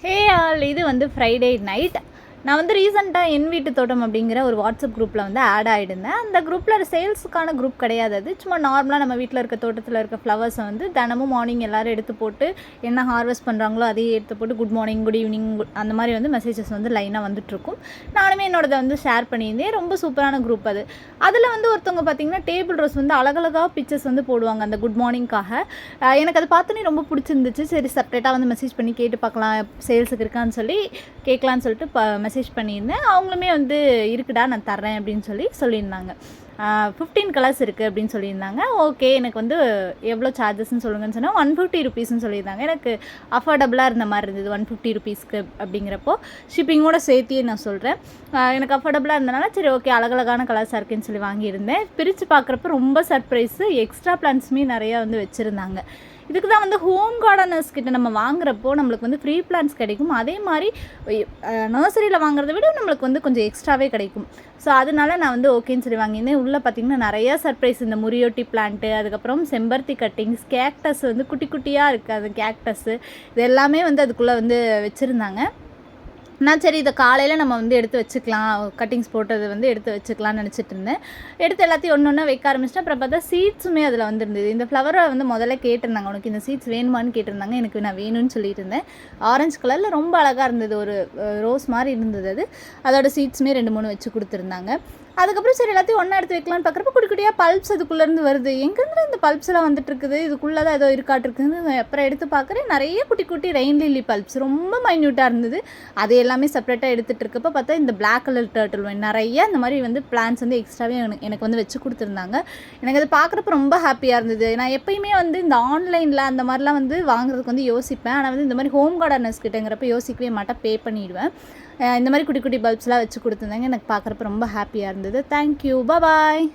Hey all, இது வந்து Friday night. நான் வந்து ரீசெண்டாக என் வீட்டு தோட்டம் அப்படிங்கிற ஒரு வாட்ஸ்அப் குரூப்பில் வந்து ஆட் ஆகிடுந்தேன். அந்த குரூப்பில் சேல்ஸுக்கான குரூப் கிடையாது. அது சும்மா நார்மலாக நம்ம வீட்டில் இருக்க தோட்டத்தில் இருக்க ஃப்ளவர்ஸை வந்து தினமும் மார்னிங் எல்லோரும் எடுத்து போட்டு என்ன ஹார்வெஸ்ட் பண்ணுறாங்களோ அதையே எடுத்து போட்டு குட் மார்னிங், குட் ஈவினிங், அந்த மாதிரி வந்து மெசேஜஸ் வந்து லைனாக வந்துட்டுருக்கும். நானுமே என்னோடதை வந்து ஷேர் பண்ணியிருந்தேன். ரொம்ப சூப்பரான குரூப் அது. அதில் வந்து ஒருத்தவங்க பார்த்திங்கன்னா டேபிள் ரோஸ் வந்து அழகழகாக பிக்சர்ஸ் வந்து போடுவாங்க அந்த குட் மார்னிங்காக. எனக்கு அது பார்த்தோன்னே ரொம்ப பிடிச்சிருந்துச்சு. சரி, செப்பரேட்டாக வந்து மெசேஜ் பண்ணி கேட்டு பார்க்கலாம், சேல்ஸுக்கு இருக்கான்னு சொல்லி கேட்கலான்னு சொல்லிட்டு மெசேஜ் பண்ணியிருந்தேன். அவங்களுமே வந்து இருக்குடா நான் தர்றேன் அப்படின்னு சொல்லியிருந்தாங்க. 15 கலர்ஸ் இருக்குது அப்படின்னு சொல்லியிருந்தாங்க. ஓகே, எனக்கு வந்து எவ்வளோ சார்ஜஸ்ன்னு சொல்லுங்கன்னு சொன்னால் 150 ருபீஸ்ன்னு சொல்லியிருந்தாங்க. எனக்கு அஃபோர்டபுளாக இருந்த மாதிரி இருந்தது 150 ருபீஸ்க்கு அப்படிங்கிறப்போ. ஷிப்பிங்கோட சேர்த்தியே நான் சொல்கிறேன். எனக்கு அஃபோர்டபுளாக இருந்தனால சரி ஓகே, அழகழகான கலர்ஸாக இருக்குன்னு சொல்லி வாங்கியிருந்தேன். பிரித்து பார்க்குறப்ப ரொம்ப சர்ப்ரைஸு, எக்ஸ்ட்ரா பிளான்ஸுமே நிறையா வந்து வச்சுருந்தாங்க. இதுக்கு தான் வந்து ஹோம் கார்டனர்ஸ் கிட்ட நம்ம வாங்குறப்போ நம்மளுக்கு வந்து ஃப்ரீ பிளான்ஸ் கிடைக்கும். அதே மாதிரி நர்சரியில் வாங்குறத விட நம்மளுக்கு வந்து கொஞ்சம் எக்ஸ்ட்ராவே கிடைக்கும். ஸோ அதனால நான் வந்து ஓகேன்னு சொல்லி வாங்கியிருந்தேன். உள்ளே பார்த்திங்கன்னா நிறையா சர்ப்ரைஸ், இந்த முரியோட்டி பிளான்ட்டு, அதுக்கப்புறம் செம்பருத்தி கட்டிங்ஸ், கேக்டஸ் வந்து குட்டி குட்டியாக இருக்குது. அது கேக்டஸ்ஸு இது எல்லாமே வந்து அதுக்குள்ளே வந்து வச்சுருந்தாங்க. நான் சரி இதை காலையில் நம்ம வந்து எடுத்து வச்சுக்கலாம், கட்டிங்ஸ் போட்டது வந்து எடுத்து வச்சுக்கலாம்னு நினச்சிட்டு இருந்தேன். எடுத்து எல்லாத்தையும் ஒன்று ஒன்றா வைக்க ஆரம்பிச்சிட்டேன். அப்புறம் பார்த்தா சீட்ஸுமே அதில் வந்துருந்தது. இந்த ஃப்ளவரை வந்து முதல்ல கேட்டிருந்தாங்க, உனக்கு இந்த சீட்ஸ் வேணுமான்னு கேட்டிருந்தாங்க. எனக்கு நான் வேணும்னு சொல்லிட்டு இருந்தேன். ஆரஞ்சு கலரில் ரொம்ப அழகாக இருந்தது, ஒரு ரோஸ் மாதிரி இருந்தது அது. அதோட சீட்ஸுமே 2-3 வச்சு கொடுத்துருந்தாங்க. அதுக்கப்புறம் சரி எல்லாத்தையும் ஒன்றா எடுத்து வைக்கலான்னு பார்க்குறப்ப குட்டி குட்டியாக பல்ப்ஸ் அதுக்குள்ளேருந்து வருது. எங்கேருந்து இந்த பல்ப்ஸ் எல்லாம் வந்துட்டு இருக்குது, இதுக்குள்ளே தான் ஏதோ இருக்காட்டிருக்குன்னு அப்புறம் எடுத்து பார்க்குறேன். நிறைய குட்டி குட்டி ரெயின் லில்லி பல்ப்ஸ் ரொம்ப மைன்யூட்டாக இருந்தது. அது எல்லாமே செப்பரேட்டாக எடுத்துகிட்டு இருக்கப்போ பார்த்தா இந்த பிளாக் கலர் டர்ட்டில் வைன் நிறைய இந்த மாதிரி வந்து பிளான்ஸ் வந்து எக்ஸ்ட்ராவே எனக்கு வந்து வச்சு கொடுத்துருந்தாங்க. எனக்கு அது பார்க்குறப்ப ரொம்ப ஹாப்பியாக இருந்தது. நான் எப்பயுமே வந்து இந்த ஆன்லைனில் அந்த மாதிரிலாம் வந்து வாங்குறதுக்கு வந்து யோசிப்பேன். ஆனால் வந்து இந்த மாதிரி ஹோம் கார்டனர்ஸ் கிட்டங்கிறப்ப யோசிக்கவே மாட்டேன், பே பண்ணிவிடுவேன். இந்த மாதிரி குட்டி குட்டி பல்ப்ஸ்லாம் வச்சு கொடுத்துருந்தாங்க. எனக்கு பார்க்குறப்ப ரொம்ப ஹாப்பியாக இருந்தது. தேங்க்யூ, பாய்.